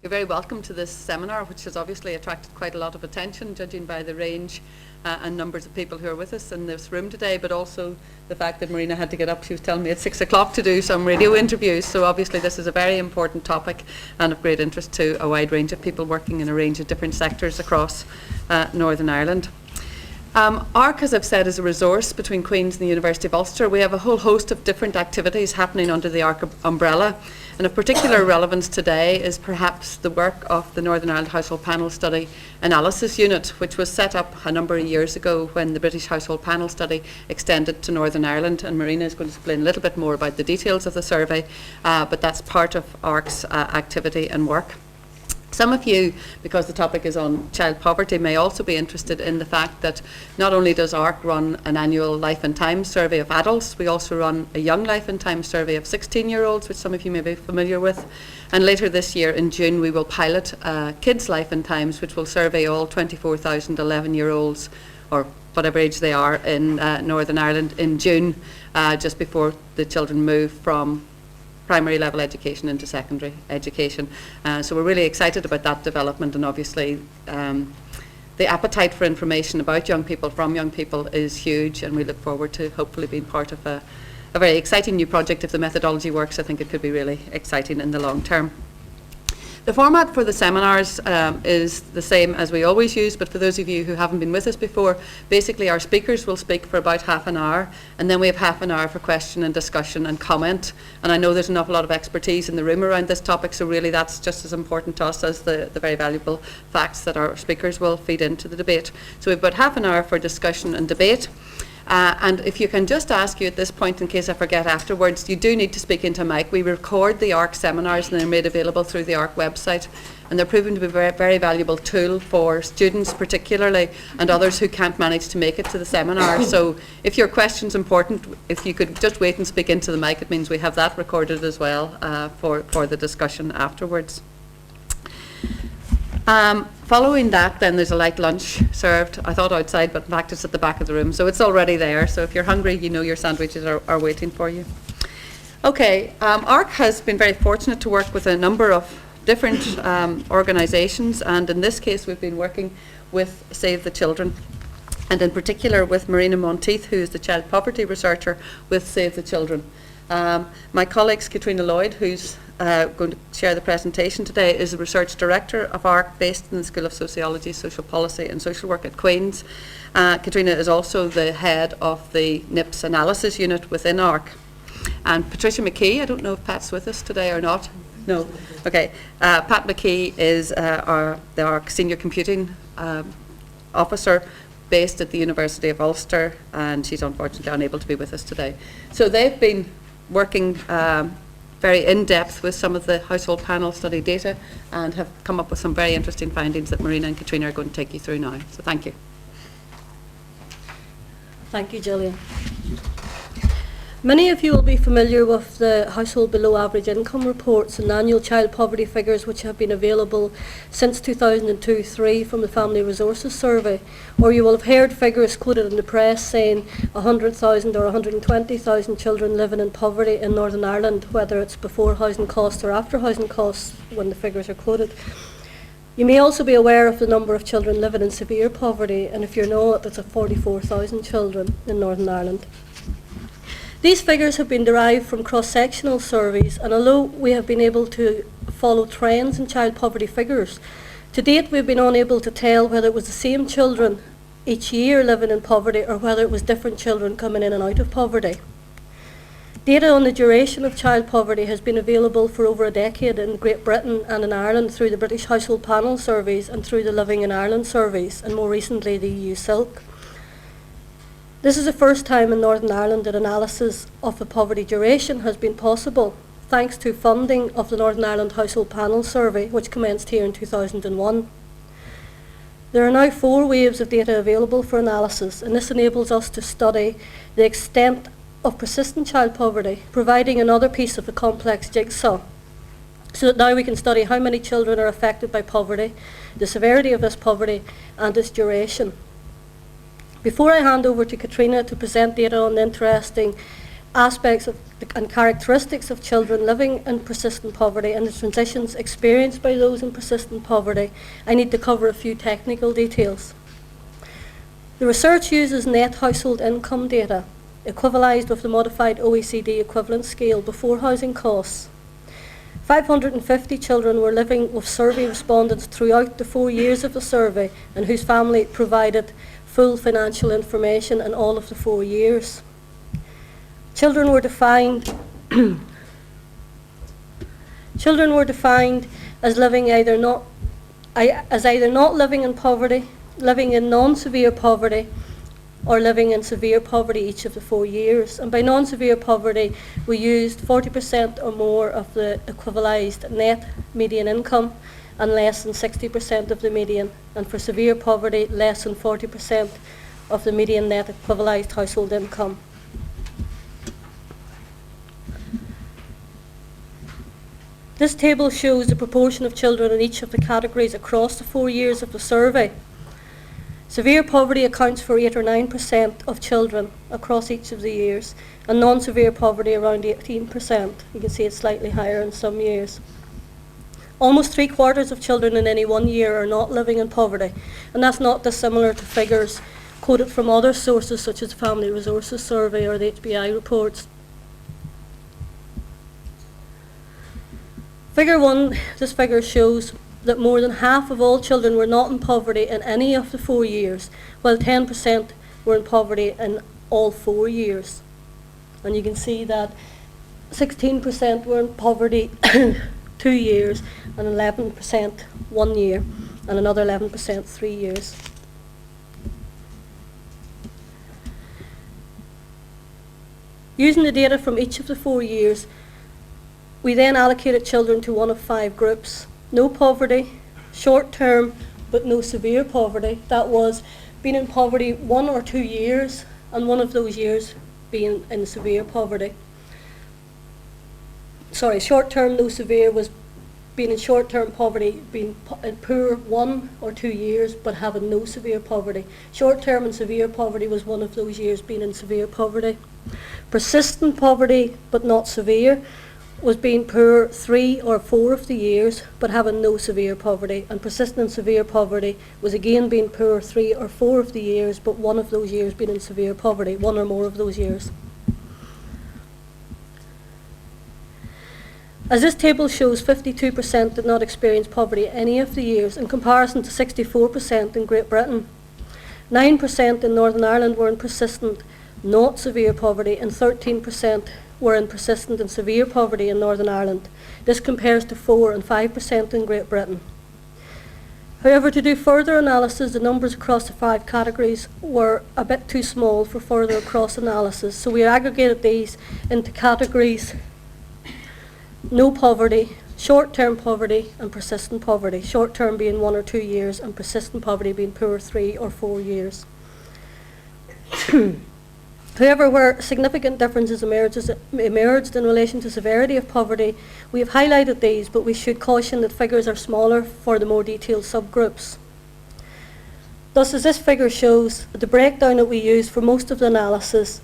You're very welcome to this seminar, which has obviously attracted quite a lot of attention, judging by the range and numbers of people who are with us in this room today, but also the fact that Marina had to get up. She was telling me at 6 o'clock to do some radio interviews, so obviously this is a very important topic and of great interest to a wide range of people working in a range of different sectors across Northern Ireland. ARK, as I've said, is a resource between Queen's and the University of Ulster. We have a whole host of different activities happening under the ARK umbrella, and of particular relevance today is perhaps the work of the Northern Ireland Household Panel Study Analysis Unit, which was set up a number of years ago when the British Household Panel Study extended to Northern Ireland, and Marina is going to explain a little bit more about the details of the survey, but that's part of ARK's activity and work. Some of you, because the topic is on child poverty, may also be interested in the fact that not only does ARK run an annual Life and Times survey of adults, we also run a Young Life and Times survey of 16-year-olds, which some of you may be familiar with. And later this year, in June, we will pilot Kids Life and Times, which will survey all 24,000 11-year-olds, or whatever age they are, in Northern Ireland in June, just before the children move from primary level education into secondary education. So we're really excited about that development, and obviously the appetite for information about young people from young people is huge, and we look forward to hopefully being part of a very exciting new project. If the methodology works, I think it could be really exciting in the long term. The format for the seminars is the same as we always use, but for those of you who haven't been with us before, basically our speakers will speak for about half an hour, and then we have half an hour for question and discussion and comment. And I know there's an awful lot of expertise in the room around this topic, so really that's just as important to us as the very valuable facts that our speakers will feed into the debate. So we've about half an hour for discussion and debate. And if you can just ask you at this point, in case I forget afterwards, you do need to speak into a mic. We record the ARK seminars and they're made available through the ARK website, and they're proven to be a very, very valuable tool for students particularly, and others who can't manage to make it to the seminar. So if your question's important, if you could just wait and speak into the mic, it means we have that recorded as well for the discussion afterwards. Following that, then there's a light lunch served. I thought outside, but in fact it's at the back of the room, so it's already there. So if you're hungry, you know your sandwiches are waiting for you. Okay, ARK has been very fortunate to work with a number of different organisations, and in this case we've been working with Save the Children, and in particular with Marina Monteith, who is the child poverty researcher with Save the Children. My colleague Katrina Lloyd, who's going to share the presentation today, is the research director of ARK, based in the School of Sociology, Social Policy and Social Work at Queen's. Katrina is also the head of the NIHPS analysis unit within ARK. And Patricia McKee, I don't know if Pat's with us today or not. No. Okay. Pat McKee is the ARK senior computing officer based at the University of Ulster, and she's unfortunately unable to be with us today. So they've been working very in-depth with some of the household panel study data and have come up with some very interesting findings that Marina and Katrina are going to take you through now. So thank you. Thank you, Gillian. Many of you will be familiar with the household below average income reports and annual child poverty figures which have been available since 2002-03 from the Family Resources Survey, or you will have heard figures quoted in the press saying 100,000 or 120,000 children living in poverty in Northern Ireland, whether it's before housing costs or after housing costs when the figures are quoted. You may also be aware of the number of children living in severe poverty, and if you're not, it's 44,000 children in Northern Ireland. These figures have been derived from cross-sectional surveys, and although we have been able to follow trends in child poverty figures, to date we've been unable to tell whether it was the same children each year living in poverty or whether it was different children coming in and out of poverty. Data on the duration of child poverty has been available for over a decade in Great Britain and in Ireland through the British Household Panel surveys and through the Living in Ireland surveys, and more recently the EU SILC. This is the first time in Northern Ireland that analysis of the poverty duration has been possible, thanks to funding of the Northern Ireland Household Panel Survey, which commenced here in 2001. There are now 4 waves of data available for analysis, and this enables us to study the extent of persistent child poverty, providing another piece of the complex jigsaw, so that now we can study how many children are affected by poverty, the severity of this poverty, and its duration. Before I hand over to Katrina to present data on the interesting aspects and characteristics of children living in persistent poverty and the transitions experienced by those in persistent poverty, I need to cover a few technical details. The research uses net household income data, equivalised with the modified OECD equivalent scale before housing costs. 550 children were living with survey respondents throughout the 4 years of the survey and whose family provided full financial information in all of the 4 years. Children were defined as either not living in poverty, living in non-severe poverty, or living in severe poverty each of the 4 years. And by non-severe poverty, we used 40% or more of the equivalised net median income and less than 60% of the median. And for severe poverty, less than 40% of the median net equivalised household income. This table shows the proportion of children in each of the categories across the 4 years of the survey. Severe poverty accounts for 8 or 9% of children across each of the years, and non-severe poverty around 18%. You can see it's slightly higher in some years. Almost 3/4 of children in any 1 year are not living in poverty, and that's not dissimilar to figures quoted from other sources such as the Family Resources Survey or the HBI reports. Figure 1, this figure shows that more than half of all children were not in poverty in any of the 4 years, while 10% were in poverty in all 4 years. And you can see that 16% were in poverty 2 years, and 11% 1 year, and another 11% 3 years. Using the data from each of the 4 years, we then allocated children to one of 5 groups. No poverty, short-term but no severe poverty. That was being in poverty 1 or 2 years, and one of those years being in severe poverty. Sorry, short-term, no severe was being in short-term poverty, being poor 1 or 2 years but having no severe poverty. Short-term and severe poverty was one of those years being in severe poverty. Persistent poverty but not severe was being poor 3 or 4 of the years but having no severe poverty, and persistent and severe poverty was again being poor 3 or 4 of the years but one of those years being in severe poverty, 1 or more of those years. As this table shows, 52% did not experience poverty any of the years in comparison to 64% in Great Britain. 9% in Northern Ireland were in persistent, not severe poverty, and 13% were in persistent and severe poverty in Northern Ireland. This compares to 4 and 5% in Great Britain. However, to do further analysis, the numbers across the 5 categories were a bit too small for further cross analysis, so we aggregated these into categories: no poverty, short-term poverty and persistent poverty, short-term being 1 or 2 years and persistent poverty being poor 3 or 4 years. However, where significant differences emerged in relation to severity of poverty, we have highlighted these, but we should caution that figures are smaller for the more detailed subgroups. Thus, as this figure shows, the breakdown that we used for most of the analysis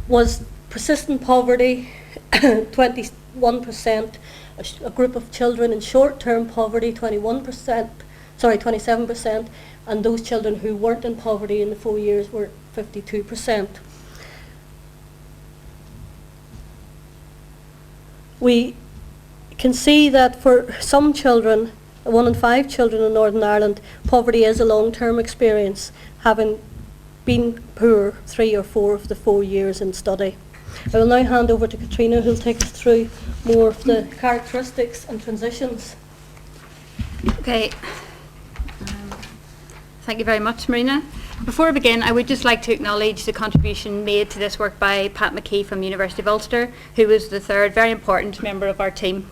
was persistent poverty, 21%, a group of children in short-term poverty, 27%, and those children who weren't in poverty in the 4 years were 52%. We can see that for some children, 1 in 5 children in Northern Ireland, poverty is a long-term experience, having been poor 3 or 4 of the 4 years in study. I will now hand over to Katrina, who will take us through more of the characteristics and transitions. Okay. Thank you very much, Marina. Before I begin, I would just like to acknowledge the contribution made to this work by Pat McKee from University of Ulster, who was the third very important member of our team.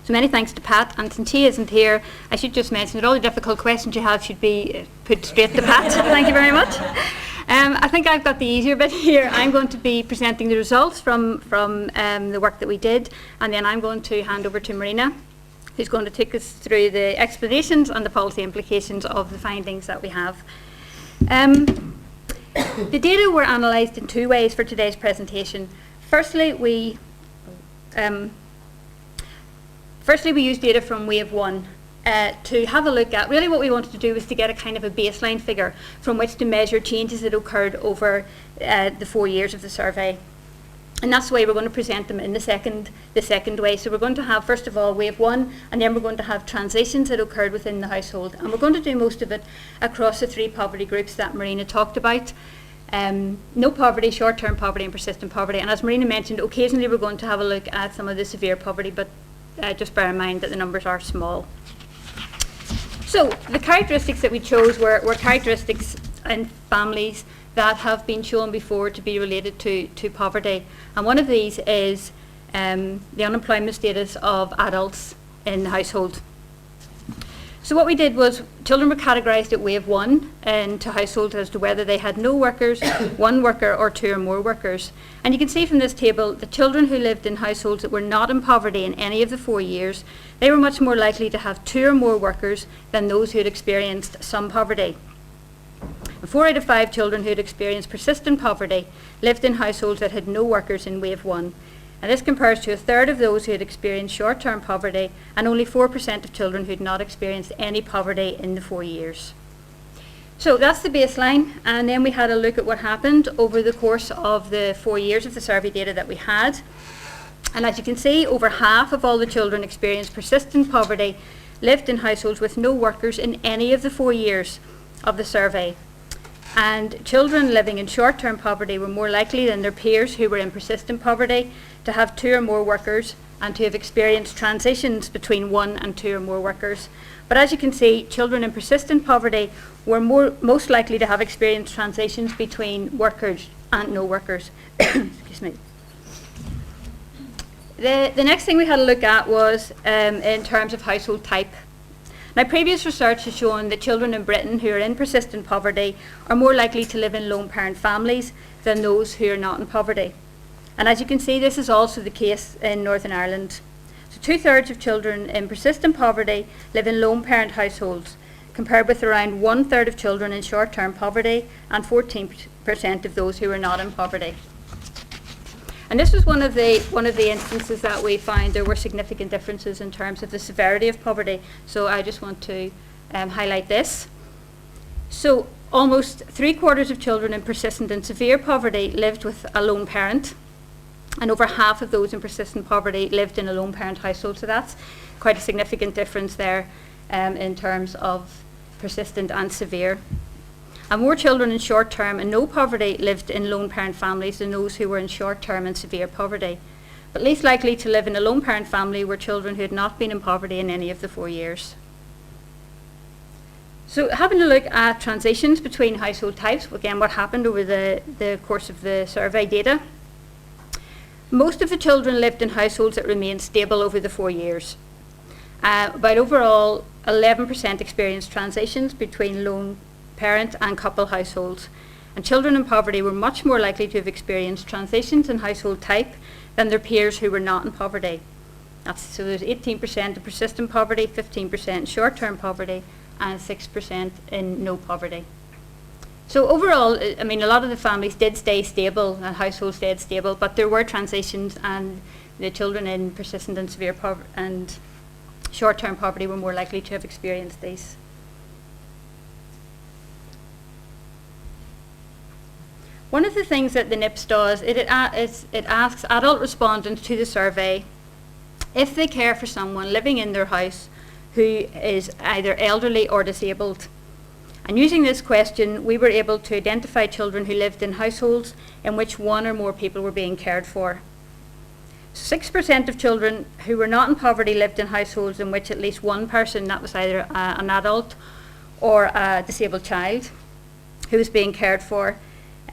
So many thanks to Pat, and since he isn't here, I should just mention that all the difficult questions you have should be put straight to Pat. Thank you very much. I think I've got the easier bit here. I'm going to be presenting the results from the work that we did, and then I'm going to hand over to Marina, who's going to take us through the explanations and the policy implications of the findings that we have. The data were analysed in two ways for today's presentation. Firstly, we used data from Wave 1 to have a look at, really what we wanted to do was to get a kind of a baseline figure from which to measure changes that occurred over the 4 years of the survey. And that's the way we're going to present them in the second way. So we're going to have, first of all, Wave 1, and then we're going to have transitions that occurred within the household. And we're going to do most of it across the 3 poverty groups that Marina talked about. No poverty, short-term poverty and persistent poverty. And as Marina mentioned, occasionally we're going to have a look at some of the severe poverty, but just bear in mind that the numbers are small. So the characteristics that we chose were characteristics in families that have been shown before to be related to poverty. And one of these is the unemployment status of adults in the household. So what we did was children were categorised at Wave 1 into households as to whether they had no workers, 1 worker or 2 or more workers. And you can see from this table that children who lived in households that were not in poverty in any of the 4 years, they were much more likely to have 2 or more workers than those who had experienced some poverty. 4 out of 5 children who had experienced persistent poverty lived in households that had no workers in Wave 1. And this compares to 1/3 of those who had experienced short-term poverty and only 4% of children who had not experienced any poverty in the 4 years. So that's the baseline, and then we had a look at what happened over the course of the 4 years of the survey data that we had. And as you can see, over half of all the children experienced persistent poverty lived in households with no workers in any of the 4 years of the survey. And children living in short-term poverty were more likely than their peers who were in persistent poverty to have 2 or more workers and to have experienced transitions between 1 and 2 or more workers. But as you can see, children in persistent poverty were most likely to have experienced transitions between workers and no workers. Excuse me. The next thing we had a look at was in terms of household type. Now, previous research has shown that children in Britain who are in persistent poverty are more likely to live in lone parent families than those who are not in poverty. And as you can see, this is also the case in Northern Ireland. So 2/3 of children in persistent poverty live in lone parent households, compared with around 1/3 of children in short-term poverty and 14% of those who are not in poverty. And this was one of the instances that we found there were significant differences in terms of the severity of poverty. So I just want to highlight this. So almost 3/4 of children in persistent and severe poverty lived with a lone parent, and over half of those in persistent poverty lived in a lone parent household. So that's quite a significant difference there in terms of persistent and severe. And more children in short-term and no poverty lived in lone parent families than those who were in short-term and severe poverty. But least likely to live in a lone parent family were children who had not been in poverty in any of the 4 years. So having a look at transitions between household types, again what happened over the course of the survey data. Most of the children lived in households that remained stable over the 4 years. About overall 11% experienced transitions between lone parent and couple households, and children in poverty were much more likely to have experienced transitions in household type than their peers who were not in poverty. So there's 18% in persistent poverty, 15% in short-term poverty, and 6% in no poverty. So overall, I mean, a lot of the families did stay stable and households stayed stable, but there were transitions, and the children in persistent and severe poverty and short-term poverty were more likely to have experienced these. One of the things that the NICVA does is it asks adult respondents to the survey if they care for someone living in their house who is either elderly or disabled. And using this question, we were able to identify children who lived in households in which 1 or more people were being cared for. 6% of children who were not in poverty lived in households in which at least one person, that was either an adult or a disabled child, who was being cared for.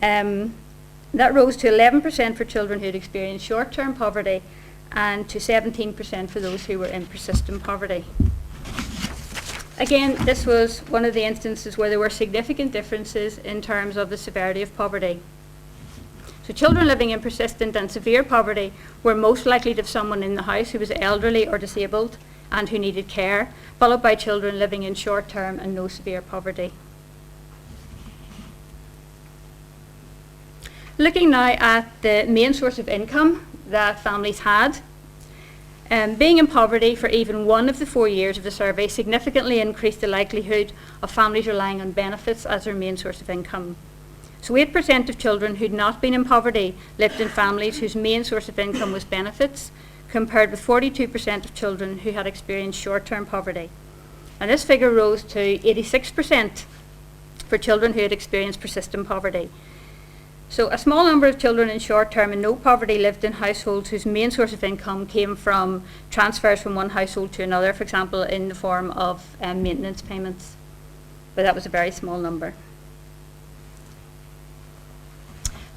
That rose to 11% for children who had experienced short-term poverty and to 17% for those who were in persistent poverty. Again, this was one of the instances where there were significant differences in terms of the severity of poverty. So children living in persistent and severe poverty were most likely to have someone in the house who was elderly or disabled and who needed care, followed by children living in short-term and no severe poverty. Looking now at the main source of income that families had, being in poverty for even one of the 4 years of the survey significantly increased the likelihood of families relying on benefits as their main source of income. So 8% of children who'd not been in poverty lived in families whose main source of income was benefits, compared with 42% of children who had experienced short-term poverty. And this figure rose to 86% for children who had experienced persistent poverty. So a small number of children in short-term and no poverty lived in households whose main source of income came from transfers from one household to another, for example, in the form of maintenance payments. But that was a very small number.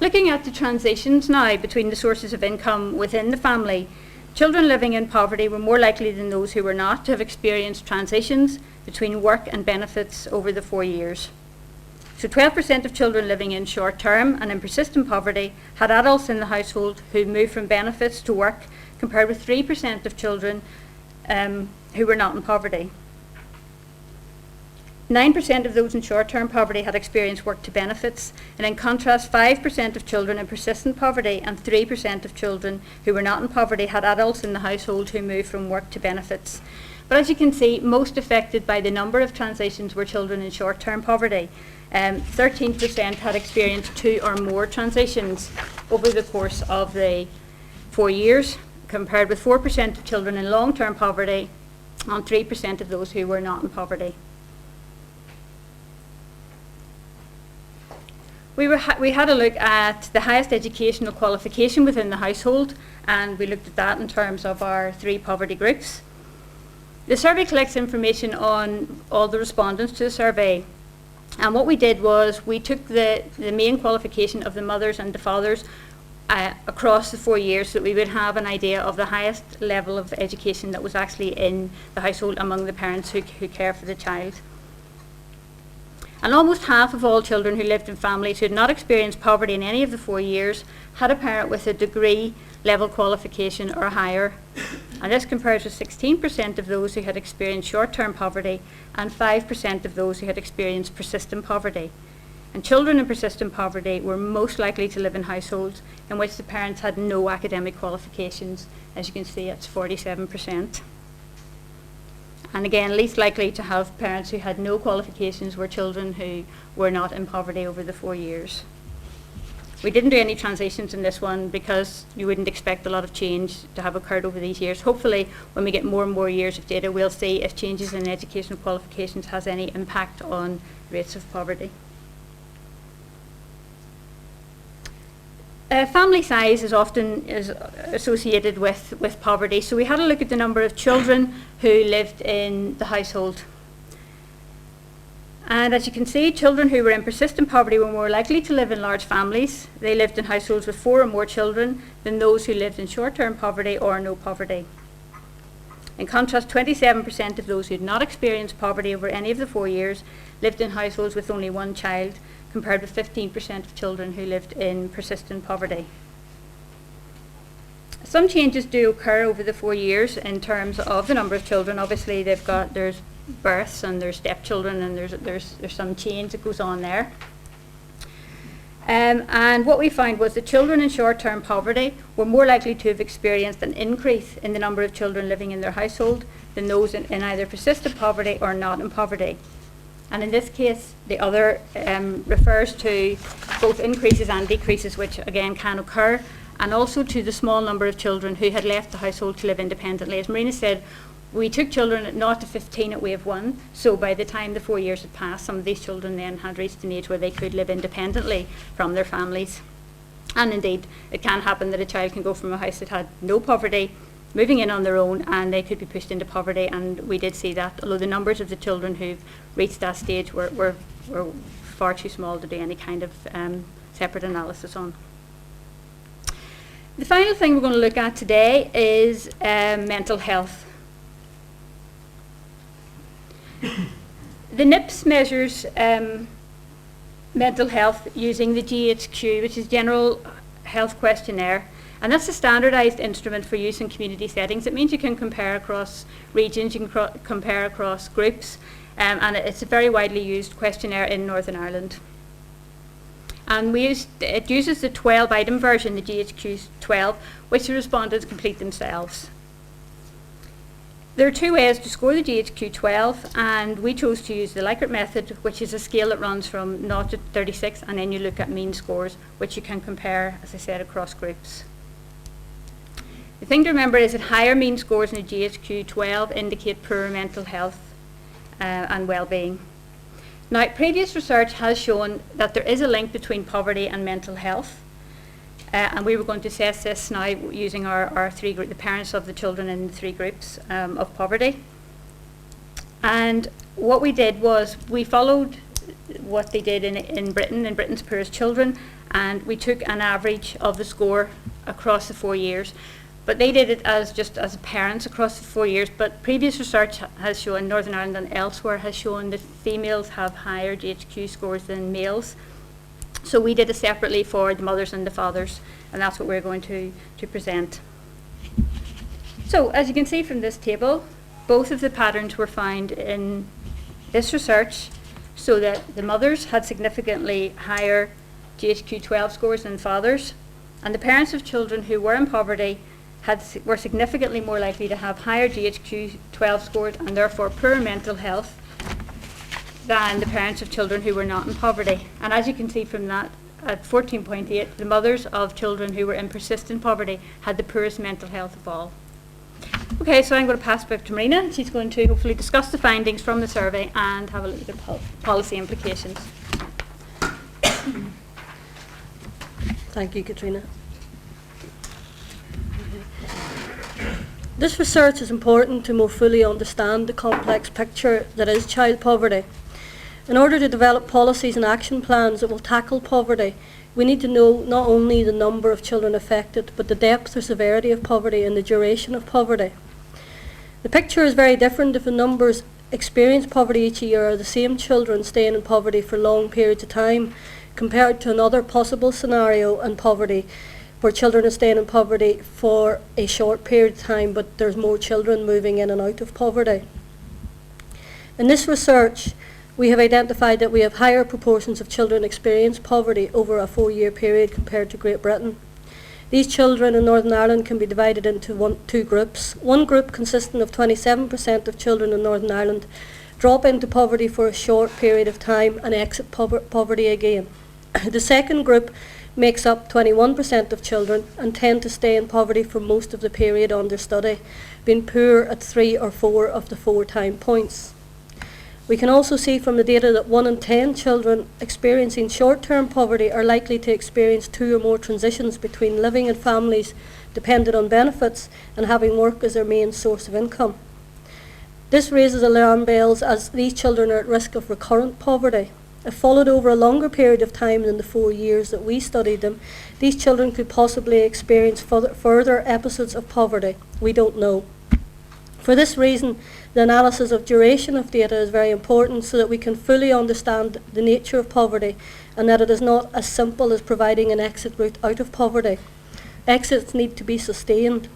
Looking at the transitions now between the sources of income within the family, children living in poverty were more likely than those who were not to have experienced transitions between work and benefits over the 4 years. So 12% of children living in short-term and in persistent poverty had adults in the household who moved from benefits to work, compared with 3% of children who were not in poverty. 9% of those in short-term poverty had experienced work to benefits, and in contrast, 5% of children in persistent poverty and 3% of children who were not in poverty had adults in the household who moved from work to benefits. But as you can see, most affected by the number of transitions were children in short-term poverty. 13% had experienced 2 or more transitions over the course of the 4 years, compared with 4% of children in long-term poverty and 3% of those who were not in poverty. We had a look at the highest educational qualification within the household, and we looked at that in terms of our 3 poverty groups. The survey collects information on all the respondents to the survey, and what we did was we took the main qualification of the mothers and the fathers across the 4 years, so that we would have an idea of the highest level of education that was actually in the household among the parents who care for the child. And almost half of all children who lived in families who had not experienced poverty in any of the 4 years had a parent with a degree level qualification or higher. And this compares with 16% of those who had experienced short-term poverty and 5% of those who had experienced persistent poverty. And children in persistent poverty were most likely to live in households in which the parents had no academic qualifications. As you can see, it's 47%. And again, least likely to have parents who had no qualifications were children who were not in poverty over the 4 years. We didn't do any transitions in this one because you wouldn't expect a lot of change to have occurred over these years. Hopefully, when we get more and more years of data, we'll see if changes in educational qualifications has any impact on rates of poverty. Family size is often associated with poverty, so we had a look at the number of children who lived in the household. And as you can see, children who were in persistent poverty were more likely to live in large families. They lived in households with 4 or more children than those who lived in short-term poverty or no poverty. In contrast, 27% of those who had not experienced poverty over any of the 4 years lived in households with only 1 child, compared with 15% of children who lived in persistent poverty. Some changes do occur over the 4 years in terms of the number of children. Obviously, there's births and there's stepchildren, and there's some change that goes on there. And what we found was that children in short-term poverty were more likely to have experienced an increase in the number of children living in their household than those in either persistent poverty or not in poverty. And in this case, the other refers to both increases and decreases, which again can occur, and also to the small number of children who had left the household to live independently. As Marina said, we took children at 0 to 15 at wave 1, so by the time the 4 years had passed, some of these children then had reached an age where they could live independently from their families. And indeed, it can happen that a child can go from a house that had no poverty, moving in on their own, and they could be pushed into poverty, and we did see that, although the numbers of the children who've reached that stage were far too small to do any kind of separate analysis on. The final thing we're going to look at today is mental health. The NICVA measures mental health using the GHQ, which is General Health Questionnaire, and that's a standardised instrument for use in community settings. It means you can compare across regions, you can compare across groups, and it's a very widely used questionnaire in Northern Ireland. And it uses the 12-item version, the GHQ 12, which the respondents complete themselves. There are two ways to score the GHQ 12, and we chose to use the Likert method, which is a scale that runs from 0 to 36, and then you look at mean scores, which you can compare, as I said, across groups. The thing to remember is that higher mean scores in the GHQ 12 indicate poorer mental health and well-being. Now, previous research has shown that there is a link between poverty and mental health, and we were going to assess this now using our three the parents of the children in the three groups of poverty. And what we did was we followed what they did in Britain's Poorest Children, and we took an average of the score across the 4 years. But they did it as parents across the 4 years. But previous research has shown, Northern Ireland and elsewhere, has shown that females have higher GHQ scores than males. So we did it separately for the mothers and the fathers, and that's what we're going to present. So as you can see from this table, both of the patterns were found in this research, so that the mothers had significantly higher GHQ 12 scores than fathers, and the parents of children who were in poverty were significantly more likely to have higher GHQ 12 scores and therefore poorer mental health than the parents of children who were not in poverty. And as you can see from that, at 14.8, the mothers of children who were in persistent poverty had the poorest mental health of all. Okay, so I'm going to pass back to Marina. She's going to hopefully discuss the findings from the survey and have a look at the policy implications. Thank you, Katrina. This research is important to more fully understand the complex picture that is child poverty. In order to develop policies and action plans that will tackle poverty, we need to know not only the number of children affected, but the depth or severity of poverty and the duration of poverty. The picture is very different if the numbers experience poverty each year are the same children staying in poverty for long periods of time, compared to another possible scenario in poverty, where children are staying in poverty for a short period of time, but there's more children moving in and out of poverty. In this research, we have identified that we have higher proportions of children experience poverty over a 4-year period compared to Great Britain. These children in Northern Ireland can be divided into two groups. One group consisting of 27% of children in Northern Ireland drop into poverty for a short period of time and exit poverty again. The second group makes up 21% of children and tend to stay in poverty for most of the period under study, being poor at 3 or 4 of the 4 time points. We can also see from the data that 1 in 10 children experiencing short-term poverty are likely to experience 2 or more transitions between living in families dependent on benefits and having work as their main source of income. This raises alarm bells as these children are at risk of recurrent poverty. If followed over a longer period of time than the 4 years that we studied them, these children could possibly experience further episodes of poverty. We don't know. For this reason, the analysis of duration of data is very important so that we can fully understand the nature of poverty and that it is not as simple as providing an exit route out of poverty. Exits need to be sustained,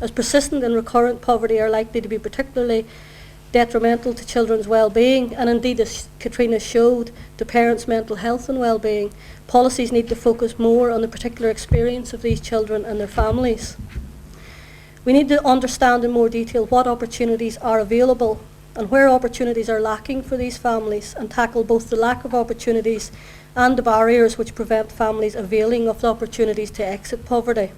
as persistent and recurrent poverty are likely to be particularly detrimental to children's well-being, and indeed, as Katrina showed, to parents' mental health and well-being. Policies need to focus more on the particular experience of these children and their families. We need to understand in more detail what opportunities are available and where opportunities are lacking for these families, and tackle both the lack of opportunities and the barriers which prevent families availing of the opportunities to exit poverty.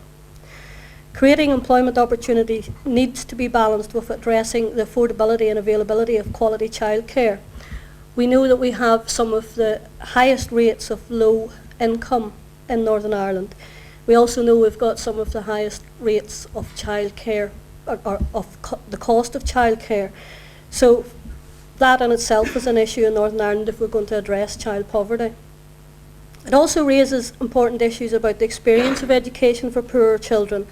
Creating employment opportunities needs to be balanced with addressing the affordability and availability of quality childcare. We know that we have some of the highest rates of low income in Northern Ireland. We also know we've got some of the highest rates of childcare, or the cost of childcare. So that in itself is an issue in Northern Ireland if we're going to address child poverty. It also raises important issues about the experience of education for poorer children,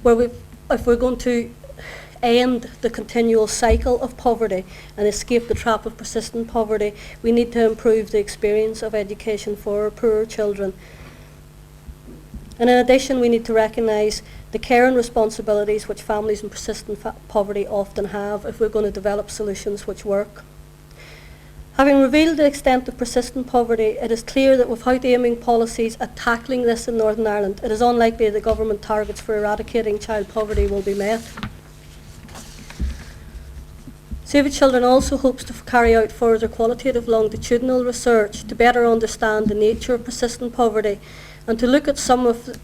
where if we're going to end the continual cycle of poverty and escape the trap of persistent poverty, we need to improve the experience of education for poorer children. And in addition, we need to recognise the care and responsibilities which families in persistent poverty often have if we're going to develop solutions which work. Having revealed the extent of persistent poverty, it is clear that without aiming policies at tackling this in Northern Ireland, it is unlikely the government targets for eradicating child poverty will be met. Save the Children also hopes to carry out further qualitative longitudinal research to better understand the nature of persistent poverty and to look at some of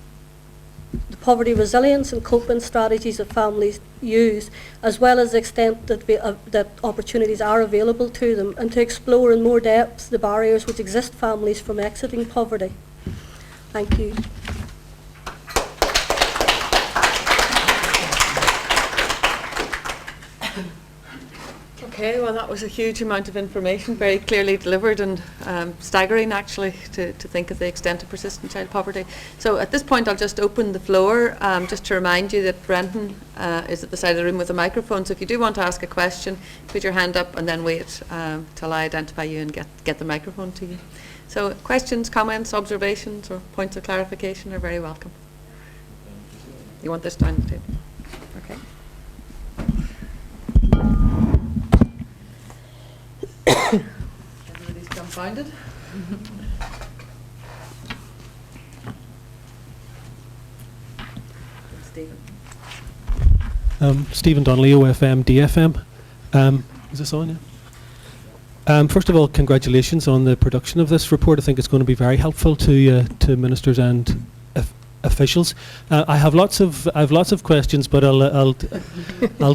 the poverty resilience and coping strategies that families use, as well as the extent that opportunities are available to them, and to explore in more depth the barriers which exist families from exiting poverty. Thank you. Okay, well that was a huge amount of information, very clearly delivered, and staggering actually to think of the extent of persistent child poverty. So at this point I'll just open the floor, just to remind you that Brendan is at the side of the room with a microphone, so if you do want to ask a question, put your hand up and then wait till I identify you and get the microphone to you. So questions, comments, observations or points of clarification are very welcome. You want this down the table? Okay. Everybody's dumbfounded. Stephen. Stephen Donnelly, OFM, DFM. Is this on? Yeah? First of all, congratulations on the production of this report. I think it's going to be very helpful to ministers and officials. I have lots of questions, but I'll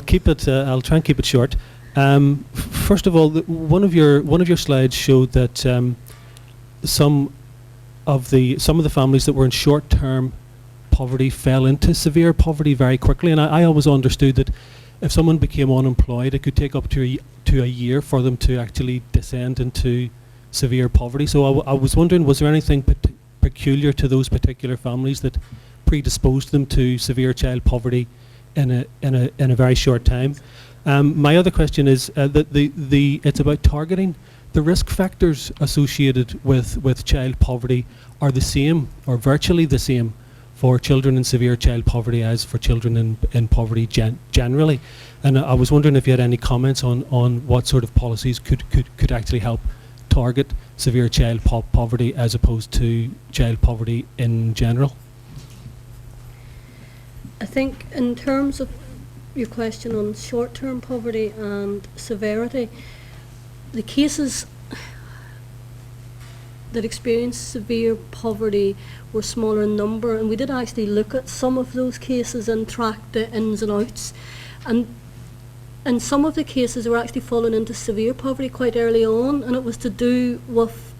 keep it. I'll try and keep it short. First of all, one of your slides showed that some of the families that were in short-term poverty fell into severe poverty very quickly, and I always understood that if someone became unemployed, it could take up to a year for them to actually descend into severe poverty. So I was wondering, was there anything peculiar to those particular families that predisposed them to severe child poverty in a very short time? My other question is that it's about targeting. The risk factors associated with child poverty are the same, or virtually the same, for children in severe child poverty as for children in poverty generally. And I was wondering if you had any comments on what sort of policies could actually help target severe child poverty as opposed to child poverty in general. I think in terms of your question on short-term poverty and severity, the cases that experienced severe poverty were smaller in number, and we did actually look at some of those cases and track the ins and outs, and in some of the cases were actually falling into severe poverty quite early on, and it was to do with,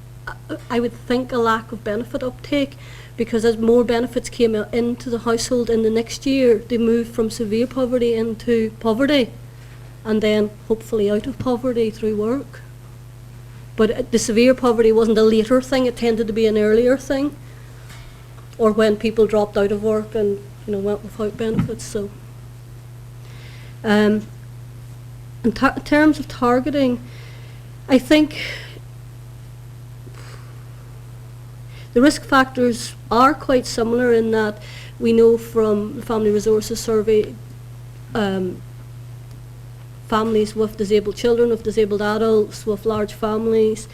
I would think, a lack of benefit uptake, because as more benefits came into the household in the next year, they moved from severe poverty into poverty, and then hopefully out of poverty through work. But the severe poverty wasn't a later thing, it tended to be an earlier thing, or when people dropped out of work and went without benefits. So, in terms of targeting, I think the risk factors are quite similar in that we know from the Family Resources Survey, families with disabled children, with disabled adults, with large families,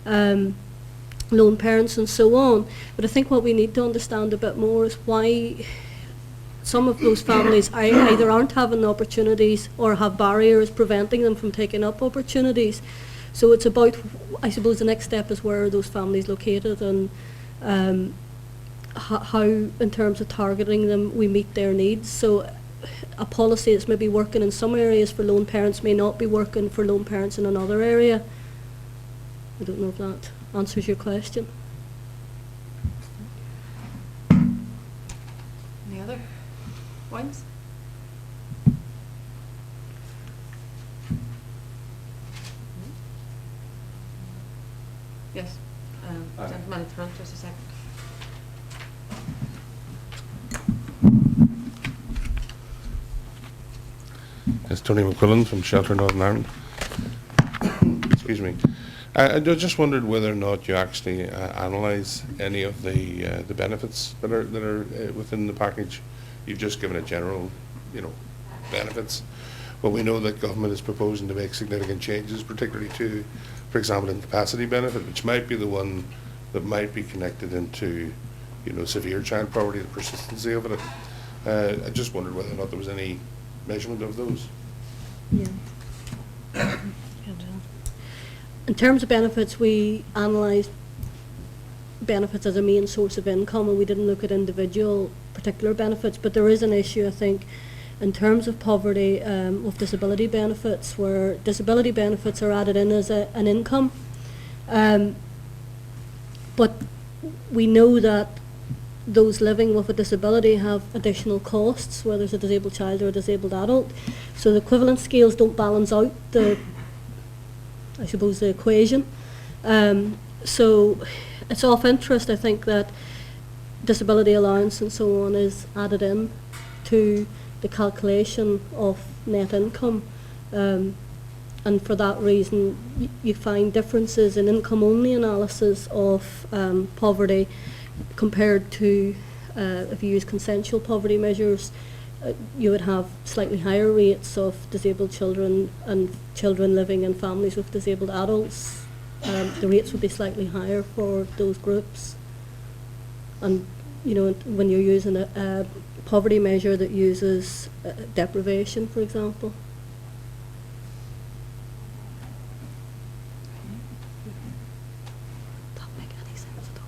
lone parents and so on. But I think what we need to understand a bit more is why some of those families either aren't having opportunities or have barriers preventing them from taking up opportunities. So it's about, I suppose the next step is where are those families located, and how, in terms of targeting them, we meet their needs. So a policy that's maybe working in some areas for lone parents may not be working for lone parents in another area. I don't know if that answers your question. Any other points? Yes, gentleman in front, just a second. It's Tony McQuillan from Shelter Northern Ireland. Excuse me. I just wondered whether or not you actually analyse any of the benefits that are within the package. You've just given a general, benefits, but we know that government is proposing to make significant changes, particularly to, for example, incapacity benefit, which might be the one that might be connected into, severe child poverty, the persistency of it. I just wondered whether or not there was any measurement of those. Yeah. In terms of benefits, we analysed benefits as a main source of income, and we didn't look at individual particular benefits, but there is an issue, I think, in terms of poverty of disability benefits, where disability benefits are added in as an income, but we know that those living with a disability have additional costs, whether it's a disabled child or a disabled adult, so the equivalent scales don't balance out the equation. So it's of interest, I think, that disability allowance and so on is added in to the calculation of net income, and for that reason you find differences in income-only analysis of poverty compared to if you use consensual poverty measures. You would have slightly higher rates of disabled children and children living in families with disabled adults. The rates would be slightly higher for those groups. And when you're using a poverty measure that uses deprivation, for example. Doesn't make any sense at all.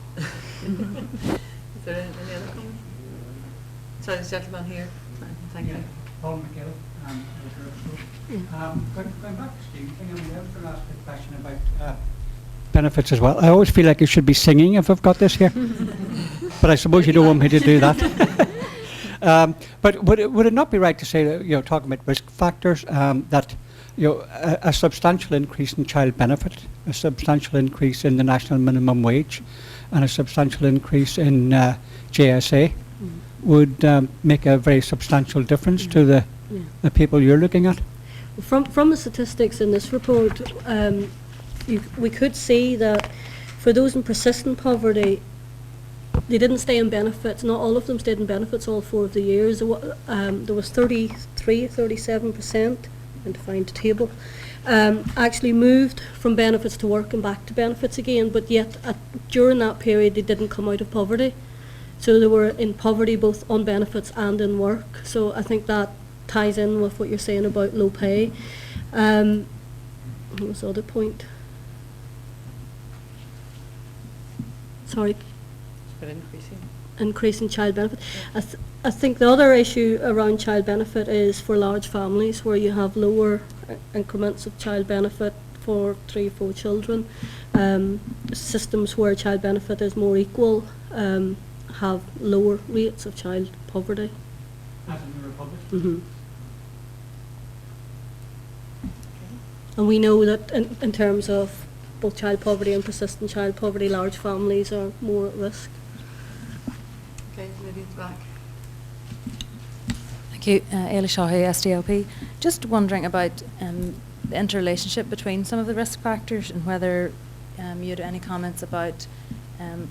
Is there any other comment? Sorry, this gentleman here. Thank you. Paul McGill, going back to Steve's thing, I was going to ask a question about benefits as well. I always feel like you should be singing if I've got this here, but I suppose you don't want me to do that. But would it not be right to say that, talking about risk factors, that a substantial increase in child benefit, a substantial increase in the national minimum wage, and a substantial increase in JSA would make a very substantial difference to the people you're looking at? From the statistics in this report, we could see that for those in persistent poverty, they didn't stay in benefits. Not all of them stayed in benefits all 4 of the years. There was 37%, and to find a table, actually moved from benefits to work and back to benefits again, but yet during that period they didn't come out of poverty. So they were in poverty both on benefits and in work. So I think that ties in with what you're saying about low pay. What was the other point? Sorry. But Increasing child benefit. I think the other issue around child benefit is for large families where you have lower increments of child benefit for 3 or 4 children. Systems where child benefit is more equal have lower rates of child poverty. As in the Republic? Mm-hmm. And we know that in terms of both child poverty and persistent child poverty, large families are more at risk. Okay, maybe it's back. Thank you, Ailey Shahi, SDLP. Just wondering about the interrelationship between some of the risk factors and whether you had any comments about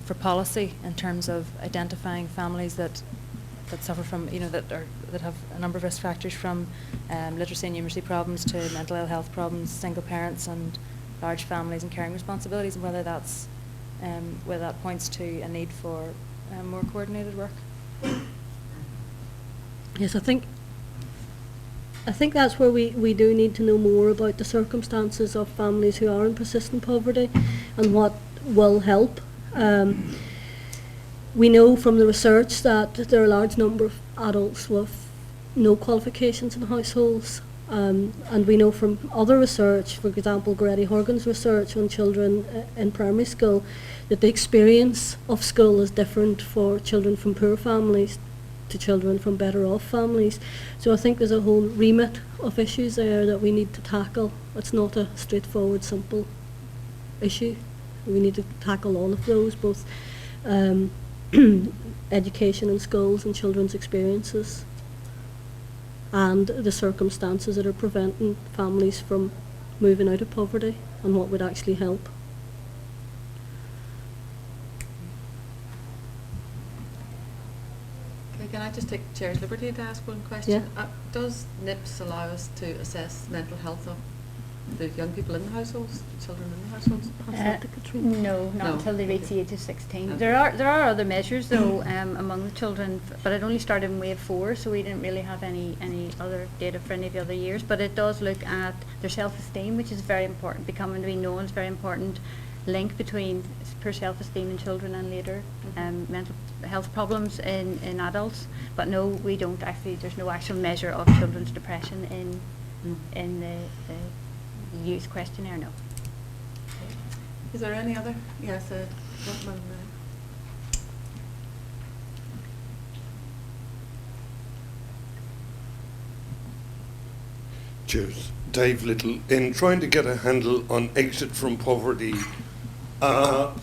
for policy in terms of identifying families that suffer from, that have a number of risk factors, from literacy and numeracy problems to mental ill health problems, single parents and large families and caring responsibilities, and whether that points to a need for more coordinated work. Yes, I think that's where we do need to know more about the circumstances of families who are in persistent poverty and what will help. We know from the research that there are a large number of adults with no qualifications in households, and we know from other research, for example Grady Horgan's research on children in primary school, that the experience of school is different for children from poor families to children from better off families. So I think there's a whole remit of issues there that we need to tackle. It's not a straightforward, simple issue. We need to tackle all of those, both education in schools and children's experiences, and the circumstances that are preventing families from moving out of poverty and what would actually help. Okay, can I just take the Chair's liberty to ask one question? Does NIPS allow us to assess mental health of the young people in the households, the children in the households? No, not No. until they reach the age of 16. Okay. There are other measures though among the children, but it only started in wave 4, so we didn't really have any other data for any of the other years. But it does look at their self-esteem, which is very important. Becoming to be known is very important. Link between poor self-esteem in children and later mental health problems in adults. But no, we don't actually. There's no actual measure of children's depression in the youth questionnaire. No. Is there any other? Yes, gentleman. Cheers. Dave Little. In trying to get a handle on exit from poverty,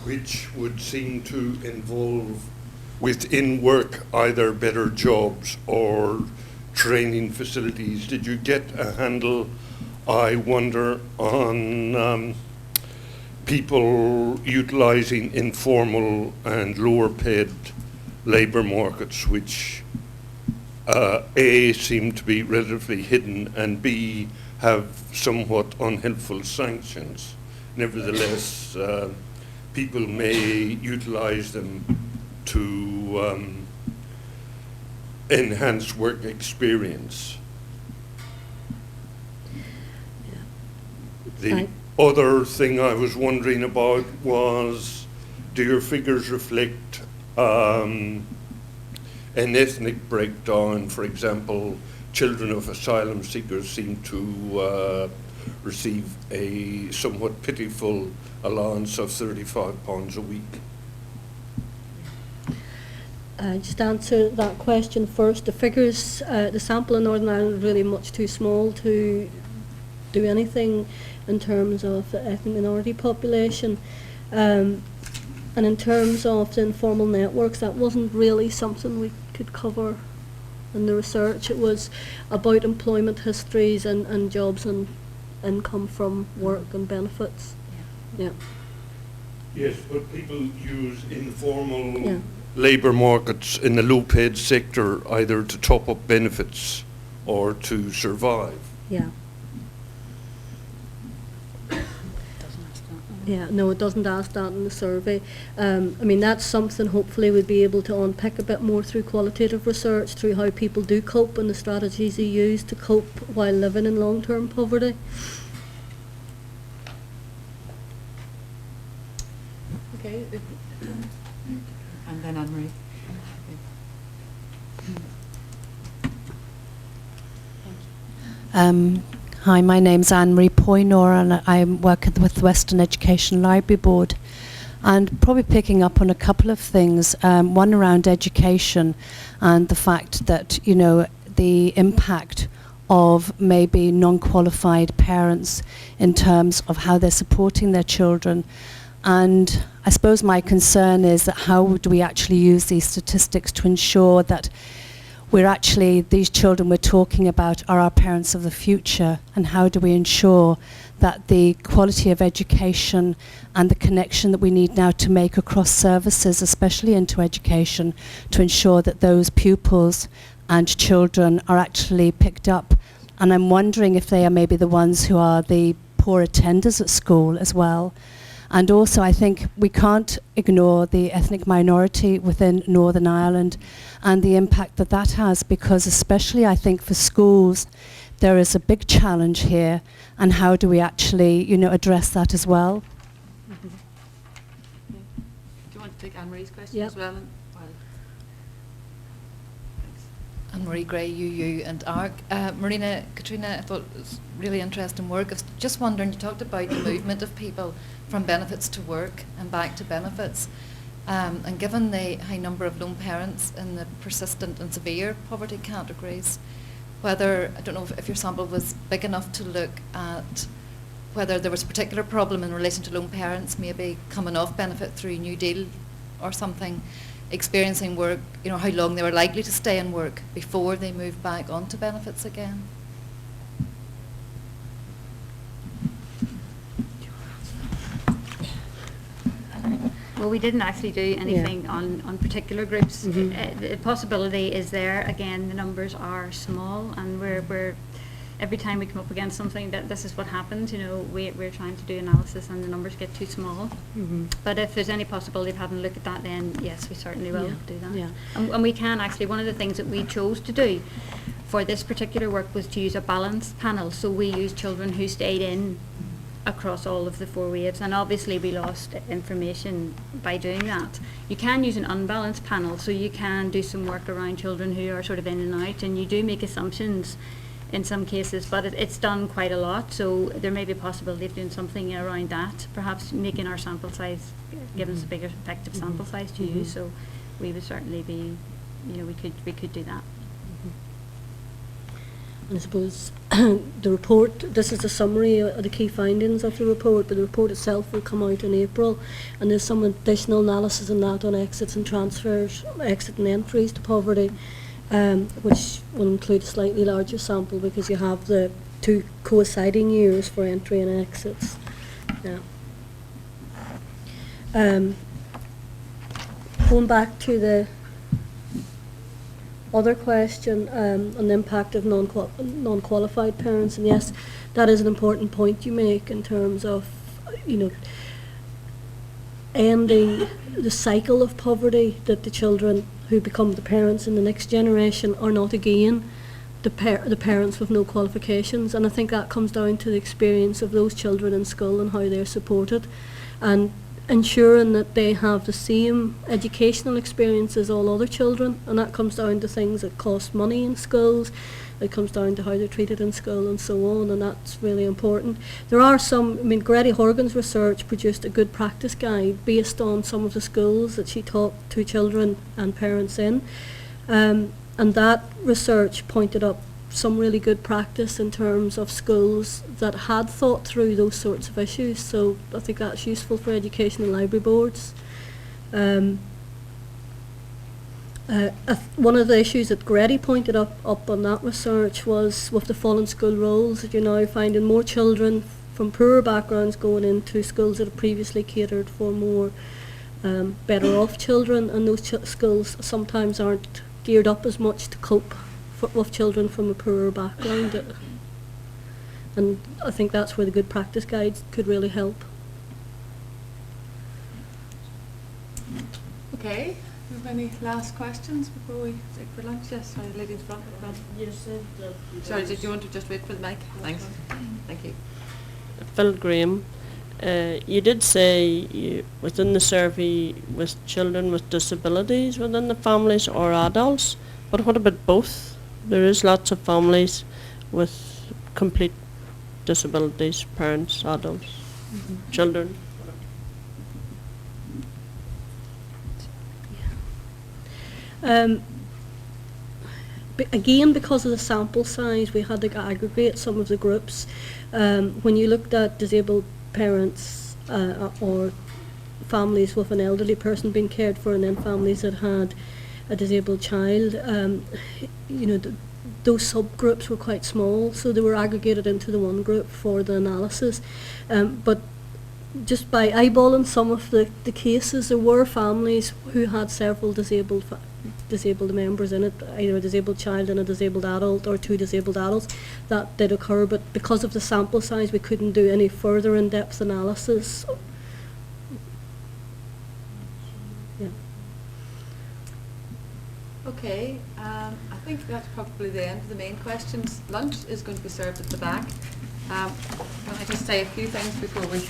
which would seem to involve within work either better jobs or training facilities, did you get a handle, I wonder, on people utilising informal and lower paid labour markets, which A, seem to be relatively hidden, and B, have somewhat unhelpful sanctions. Nevertheless, people may utilise them to enhance work experience. The other thing I was wondering about was, do your figures reflect an ethnic breakdown? For example, children of asylum seekers seem to receive a somewhat pitiful allowance of £35 a week. Just to answer that question first, the figures, the sample in Northern Ireland is really much too small to do anything in terms of the ethnic minority population. And in terms of the informal networks, that wasn't really something we could cover in the research. It was about employment histories and jobs and income from work and benefits. Yeah. Yes, but people use informal labour markets in the low-paid sector either to top up benefits or to survive. Yeah. Yeah, no, it doesn't ask that in the survey. I mean, that's something hopefully we'd be able to unpick a bit more through qualitative research, through how people do cope and the strategies they use to cope while living in long-term poverty. Okay. And then Anne-Marie. Hi, my name's Anne-Marie Poynor and I'm working with the Western Education Library Board, and probably picking up on a couple of things, one around education and the fact that, you know, the impact of maybe non-qualified parents in terms of how they're supporting their children. And I suppose my concern is that how do we actually use these statistics to ensure that we're actually, these children we're talking about are our parents of the future, and how do we ensure that the quality of education and the connection that we need now to make across services, especially into education, to ensure that those pupils and children are actually picked up. And I'm wondering if they are maybe the ones who are the poor attenders at school as well. And also, I think we can't ignore the ethnic minority within Northern Ireland and the impact that that has, because especially I think for schools, there is a big challenge here, and how do we actually, you know, address that as well? Do you want to take Anne-Marie's question as well? Anne-Marie Gray, UU and ARK. Marina, Katrina, I thought it was really interesting work. I was just wondering, you talked about the movement of people from benefits to work and back to benefits. And given the high number of lone parents in the persistent and severe poverty categories, whether, I don't know if your sample was big enough to look at whether there was a particular problem in relation to lone parents maybe coming off benefit through New Deal or something, experiencing work, you know, how long they were likely to stay in work before they moved back onto benefits again. Well, we didn't actually do anything on particular groups. The possibility is there. Again, the numbers are small, and we're every time we come up against something that this is what happens, you know, we're trying to do analysis and the numbers get too small. But if there's any possibility of having a look at that, then yes, we certainly will do that. Yeah. And we can actually, one of the things that we chose to do for this particular work was to use a balance panel. So we used children who stayed in across all of the 4 waves, and obviously we lost information by doing that. You can use an unbalanced panel, so you can do some work around children who are sort of in and out, and you do make assumptions in some cases, but it's done quite a lot, so there may be a possibility of doing something around that, perhaps making our sample size, giving us a bigger effective sample size to use, so we would certainly be, you know, we could do that. And I suppose the report, this is a summary of the key findings of the report, but the report itself will come out in April, and there's some additional analysis in that on exits and transfers, exit and entries to poverty, which will include a slightly larger sample because you have the 2 coinciding years for entry and exits. Going back to the other question on the impact of non-qualified parents, and yes, that is an important point you make in terms of, you know, ending the cycle of poverty, that the children who become the parents in the next generation are not again the parents with no qualifications, and I think that comes down to the experience of those children in school and how they're supported, and ensuring that they have the same educational experience as all other children, and that comes down to things that cost money in schools, it comes down to how they're treated in school and so on, and that's really important. There are some, I mean, Grady Horgan's research produced a good practice guide based on some of the schools that she taught to children and parents in, and that research pointed up some really good practice in terms of schools that had thought through those sorts of issues, so I think that's useful for education and library boards. One of the issues that Grady pointed up on that research was with the fallen school roles, that you're now finding more children from poorer backgrounds going into schools that have previously catered for more better off children, and those schools sometimes aren't geared up as much to cope with children from a poorer background, and I think that's where the good practice guides could really help. Okay, do you have any last questions before we take for lunch? Yes, sorry, lady in front. Yes, Sorry, did you want to just wait for the mic? Thanks. Thank you. Phil Graham, you did say within the survey with children with disabilities within the families or adults, but what about both? There is lots of families with complete disabilities, parents, adults, children. Again, because of the sample size, we had to aggregate some of the groups. When you looked at disabled parents or families with an elderly person being cared for, and then families that had a disabled child, you know, those subgroups were quite small, so they were aggregated into the one group for the analysis. But just by eyeballing some of the cases, there were families who had several disabled members in it, either a disabled child and a disabled adult, or 2 disabled adults. That did occur, but because of the sample size, we couldn't do any further in-depth analysis. Yeah. Okay, I think that's probably the end of the main questions. Lunch is going to be served at the back. Can I just say a few things before we